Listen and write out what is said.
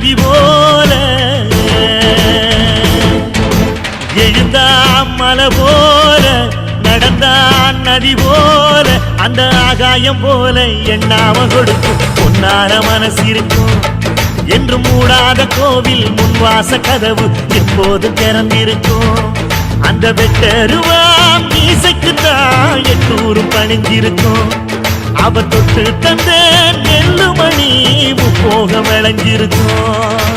நதி போல எழுந்தான் மலை போல நடந்தான் நதி போல அந்த ஆகாயம் போல எண்ணாம கொடுக்கும் பொன்னார மனசு இருக்கும் என்று மூடாத கோவில் முன்வாச கதவு எப்போது திறந்திருக்கும் அந்த வெட்டருவாம் மீசைக்குத்தான் எட்டூரும் பணிஞ்சிருக்கும் அவ தொட்டு தந்த நெல்லுமணி முப்போக விளைஞ்சிருக்கும்